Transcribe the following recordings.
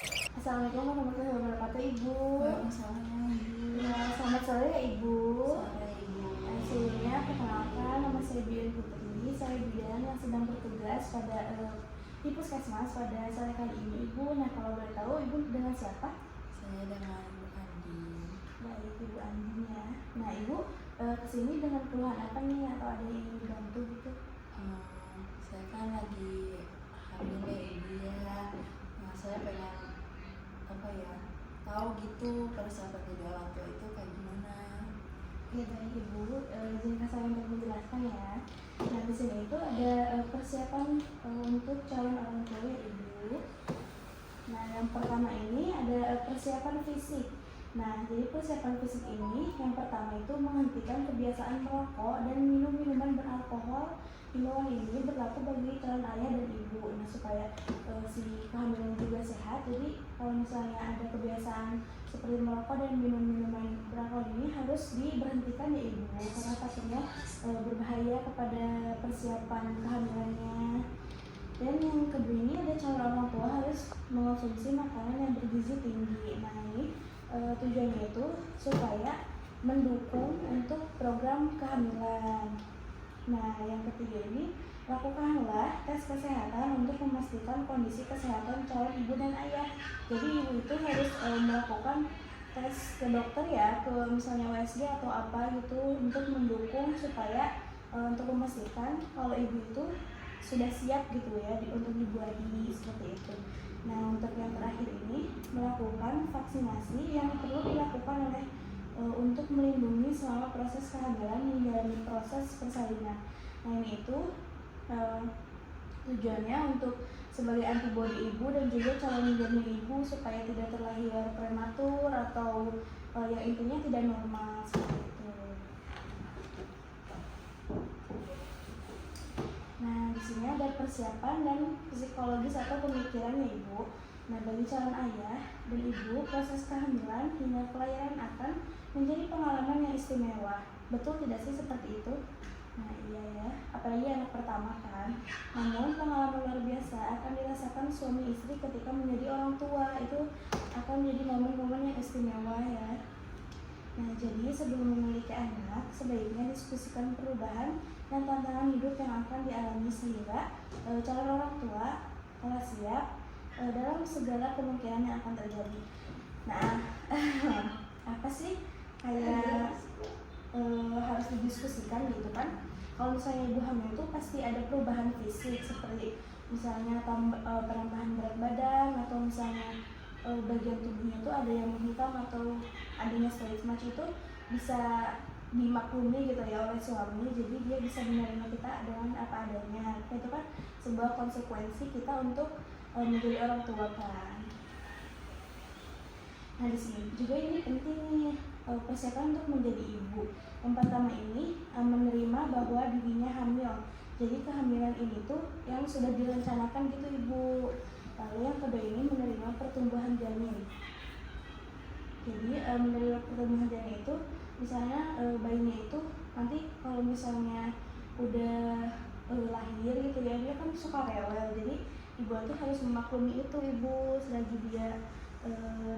Assalamualaikum warahmatullahi wabarakatuh, Ibu. Waalaikumsalam, Ibu. Ya, selamat sore ya, Ibu. Sore, Ibu. Sebelumnya perkenalkan, nama saya Bian Putri. Saya bidan yang sedang bertugas pada di Puskesmas pada sore kali ini, Ibu. Nah, kalau boleh tahu, Ibu dengan siapa? Saya dengan Ibu Andi. Baik, Ibu Andi ya. Nah, Ibu kesini dengan keluhan apa nih, atau ada yang ingin dibantu gitu? Saya kan lagi hamil ya, Ibu ya. Nah, saya pengen tahu gitu persiapan jadi orang tua itu kayak gimana. Ya baik Ibu, izinkan saya untuk menjelaskan ya. Nah di sini itu ada persiapan untuk calon orang tua ya Ibu. Nah yang pertama ini ada persiapan fisik. Nah jadi persiapan fisik ini yang pertama itu menghentikan kebiasaan merokok dan minum minuman beralkohol. Himbauan ini berlaku bagi calon ayah dan ibu. Nah supaya si kehamilan juga sehat. Jadi kalau misalnya ada kebiasaan seperti merokok dan minum minuman beralkohol ini harus diberhentikan ya ibu, karena takutnya berbahaya kepada persiapan kehamilannya. Dan yang kedua ini ada calon orang tua harus mengonsumsi makanan yang bergizi tinggi. Nah ini tujuannya itu supaya mendukung untuk program kehamilan. Nah yang ketiga ini, lakukanlah tes kesehatan untuk memastikan kondisi kesehatan calon ibu dan ayah. Jadi ibu itu harus melakukan tes ke dokter ya, ke misalnya USG atau apa gitu, untuk mendukung supaya untuk memastikan kalau ibu itu sudah siap gitu ya untuk dibuahi seperti itu. Nah untuk yang terakhir ini, melakukan vaksinasi yang perlu dilakukan oleh untuk melindungi selama proses kehamilan menjalani proses persalinan. Nah ini itu tujuannya untuk sebagai antibodi ibu dan juga calon janin ibu supaya tidak terlahir prematur atau yang intinya tidak normal seperti itu. Nah di sini ada persiapan dan psikologis atau pemikirannya ibu. Nah bagi calon ayah dan ibu, proses kehamilan hingga kelahiran akan menjadi pengalaman yang istimewa. Betul tidak sih seperti itu? Nah iya ya, apalagi anak pertama kan. Namun pengalaman luar biasa akan dirasakan suami istri ketika menjadi orang tua. Itu akan menjadi momen-momen yang istimewa ya. Nah jadi sebelum memiliki anak, sebaiknya diskusikan perubahan dan tantangan hidup yang akan dialami sehingga calon orang tua telah siap dalam segala kemungkinan yang akan terjadi. Nah apa sih kayak harus didiskusikan gitu kan. Kalau misalnya ibu hamil itu pasti ada perubahan fisik seperti misalnya penambahan berat badan, atau misalnya bagian tubuhnya itu ada yang menghitam atau adanya stage match, itu bisa dimaklumi gitu ya oleh suami. Jadi dia bisa menerima kita dengan apa adanya. Itu kan sebuah konsekuensi kita untuk menjadi orang tua kan. Nah di sini juga ini penting nih, persiapan untuk menjadi ibu. Yang pertama ini menerima bahwa dirinya hamil. Jadi kehamilan ini tuh yang sudah direncanakan gitu ibu. Lalu yang kedua ini menerima pertumbuhan janin. Jadi menerima pertumbuhan janin itu misalnya bayinya itu nanti kalau misalnya udah lahir gitu ya, dia kan suka rewel. Jadi ibu itu harus memaklumi itu ibu, selagi dia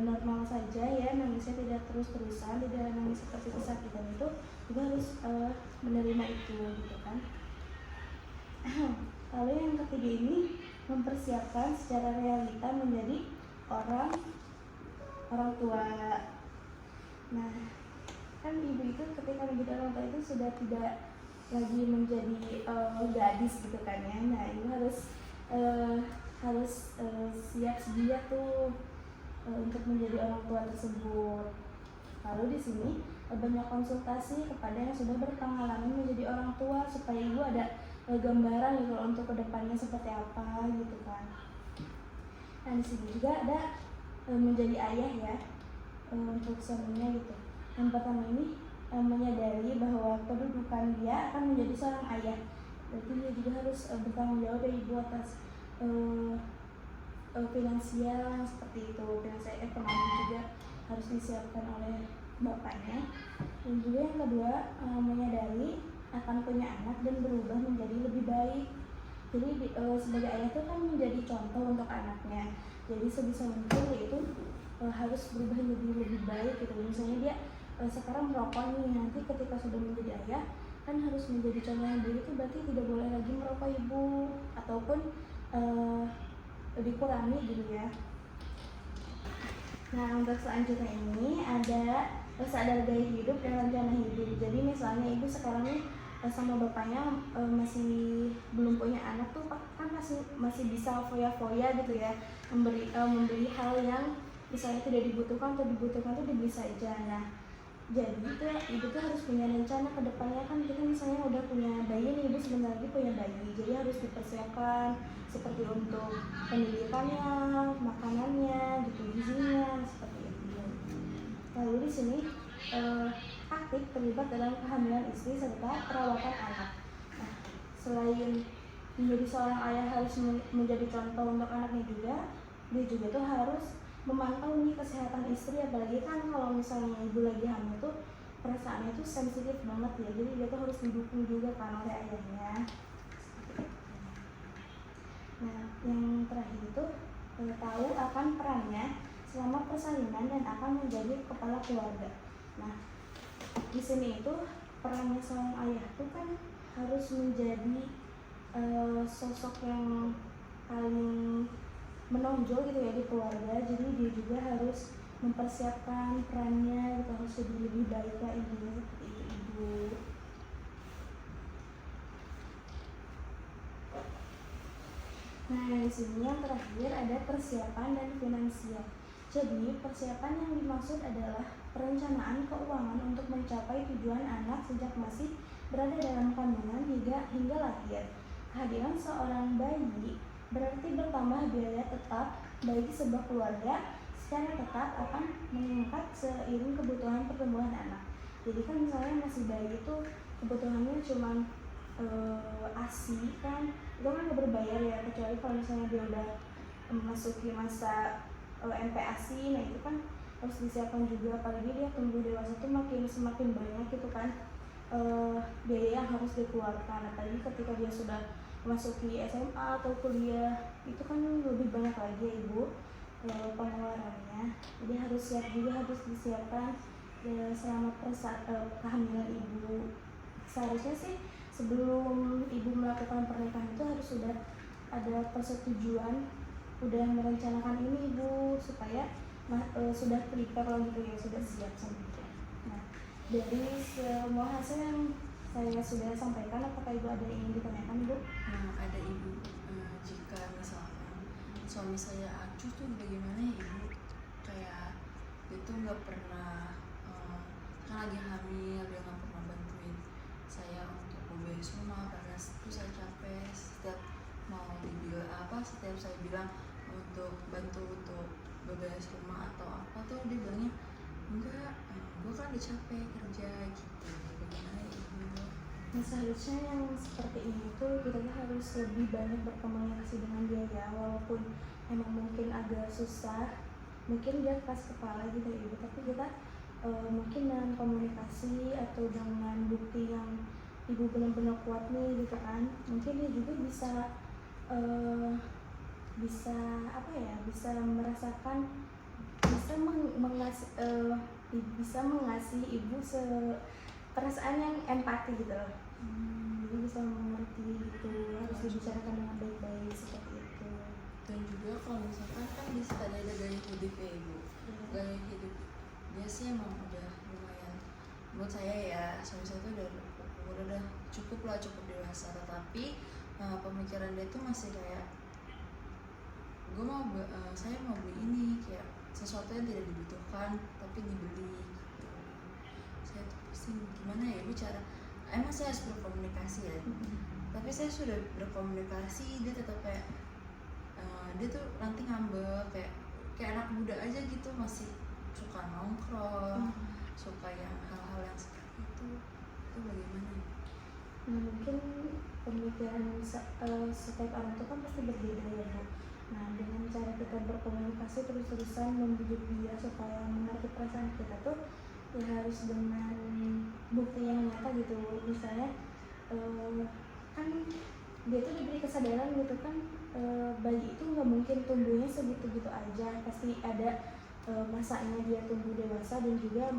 normal saja ya, nangisnya tidak terus-terusan, tidak nangis seperti kesakitan, itu juga harus menerima itu gitu kan. Lalu yang ketiga ini mempersiapkan secara realita menjadi orang tua. Nah kan ibu itu ketika menjadi orang tua itu sudah tidak lagi menjadi gadis gitu kan ya. Nah ibu harus siap sedia tuh untuk menjadi orang tua tersebut. Lalu di sini banyak konsultasi kepada yang sudah berpengalaman menjadi orang tua supaya ibu ada gambaran gitu untuk kedepannya seperti apa gitu kan. Nah di sini juga ada menjadi ayah ya, untuk suaminya gitu. Yang pertama ini menyadari bahwa kedudukan dia akan menjadi seorang ayah. Berarti dia juga harus bertanggung jawab ya ibu atas finansial seperti itu, finansial ekonomi juga harus disiapkan oleh bapaknya. Dan juga yang kedua menyadari akan punya anak dan berubah menjadi lebih baik. Jadi sebagai ayah itu kan menjadi contoh untuk anaknya. Jadi jadi sebisa mungkin dia itu harus berubah lebih baik gitu. Misalnya dia sekarang merokok nih, nanti ketika sudah menjadi ayah kan harus menjadi contoh yang baik, itu berarti tidak boleh lagi merokok ibu, ataupun dikurangi gitu ya. Nah, untuk selanjutnya ini ada sadar gaya hidup dan rencana hidup. Jadi misalnya ibu sekarang nih sama bapaknya masih belum punya anak tuh kan masih bisa foya-foya gitu ya, membeli hal yang misalnya tidak dibutuhkan atau dibutuhkan tuh dibeli saja. Nah, jadi itu ibu tuh harus punya rencana ke depannya. Kan kita misalnya udah punya bayi nih, ibu sebentar lagi punya bayi, jadi harus dipersiapkan seperti untuk pendidikannya, makanannya, gitu, gizinya, seperti itu. Lalu di sini aktif terlibat dalam kehamilan istri serta perawatan anak. Nah, selain menjadi seorang ayah harus menjadi contoh untuk anaknya juga, dia juga tuh harus memantau nih kesehatan istri, apalagi kan kalau misalnya ibu lagi hamil tuh perasaannya tuh sensitif banget ya, jadi dia tuh harus didukung juga kan oleh ayahnya. Nah, yang terakhir itu tahu akan perannya selama persalinan dan akan menjadi kepala keluarga. Nah, di sini itu perannya seorang ayah tuh kan harus menjadi sosok yang paling menonjol gitu ya di keluarga. Jadi dia juga harus mempersiapkan perannya gitu, harus lebih baik lagi seperti itu ibu. Nah, di sini yang terakhir ada persiapan dan finansial. Jadi persiapan yang dimaksud adalah perencanaan keuangan untuk mencapai tujuan anak sejak masih berada dalam kandungan hingga lahir. Kehadiran seorang bayi berarti bertambah biaya tetap bagi sebuah keluarga secara tetap akan meningkat seiring kebutuhan pertumbuhan anak. Jadi kan misalnya masih bayi itu kebutuhannya cuma ASI kan, itu kan nggak berbayar ya, kecuali kalau misalnya dia udah memasuki masa MPASI. Nah itu kan harus disiapkan juga, apalagi dia tumbuh dewasa tuh semakin banyak gitu kan biaya yang harus dikeluarkan. Apalagi ketika dia sudah memasuki SMA atau kuliah, itu kan lebih banyak lagi ya ibu pengeluarannya. Jadi harus siap juga, harus disiapkan selama kehamilan ibu. Seharusnya sih sebelum ibu melakukan pernikahan itu harus sudah ada persetujuan, udah merencanakan ini ibu, supaya sudah prepare lah gitu ya, sudah siap semuanya. Nah, dari semua hasil yang saya sudah sampaikan, apakah ibu ada yang ingin ditanyakan ibu? Nah, ada ibu, jika misalkan suami saya acuh tuh bagaimana ya ibu? Kayak itu nggak pernah kan lagi hamil, dia nggak pernah bantuin saya untuk beberes rumah karena itu saya capek. Setiap mau setiap saya bilang untuk bantu untuk beberes rumah atau apa tuh dia bilangnya enggak, gue kan udah capek kerja gitu. Bagaimana ibu? Nah, seharusnya yang seperti ini tuh kita harus lebih banyak berkomunikasi dengan dia ya, walaupun emang mungkin agak susah, mungkin dia keras kepala gitu ya ibu, tapi kita mungkin dengan komunikasi atau dengan bukti yang ibu benar-benar kuat nih gitu kan, mungkin dia juga bisa merasakan, bisa mengasihi ibu perasaan yang empati gitu loh. Jadi bisa mengerti gitu, harus dibicarakan dengan baik-baik seperti itu. Dan juga kalau misalkan kan di situ ada gaya hidup ya ibu. Gaya hidup dia sih emang udah lumayan, menurut saya ya, suami saya tuh udah cukup dewasa, tetapi pemikiran dia tuh masih kayak saya mau beli ini, kayak sesuatu yang tidak dibutuhkan tapi dibeli gitu. Saya tuh pusing gimana ya ibu cara, emang saya harus berkomunikasi ya, tapi saya sudah berkomunikasi, dia tetap kayak dia tuh nanti ngambek kayak anak muda aja gitu, masih suka nongkrong, suka yang hal-hal yang seperti itu bagaimana? Nah, mungkin pemikiran setiap orang itu kan pasti berbeda ya Bu. Nah, dengan cara kita berkomunikasi terus-terusan membujuk dia supaya mengerti perasaan kita tuh ya harus dengan bukti yang nyata gitu. Misalnya kan dia tuh diberi kesadaran gitu kan, bayi itu nggak mungkin tumbuhnya segitu-gitu aja, pasti ada masanya dia tumbuh dewasa dan juga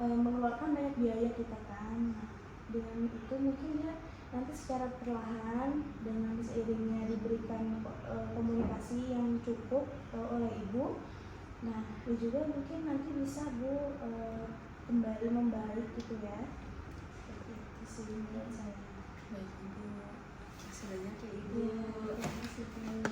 mengeluarkan banyak biaya kita kan. Nah, dengan itu mungkin dia nanti secara perlahan dengan seiringnya diberikan komunikasi yang cukup oleh ibu, nah dia juga mungkin nanti bisa Bu kembali membaik gitu ya. Seperti itu sih menurut saya. Baik ibu, kasih banyak ya ibu. Iya, terima kasih Bu.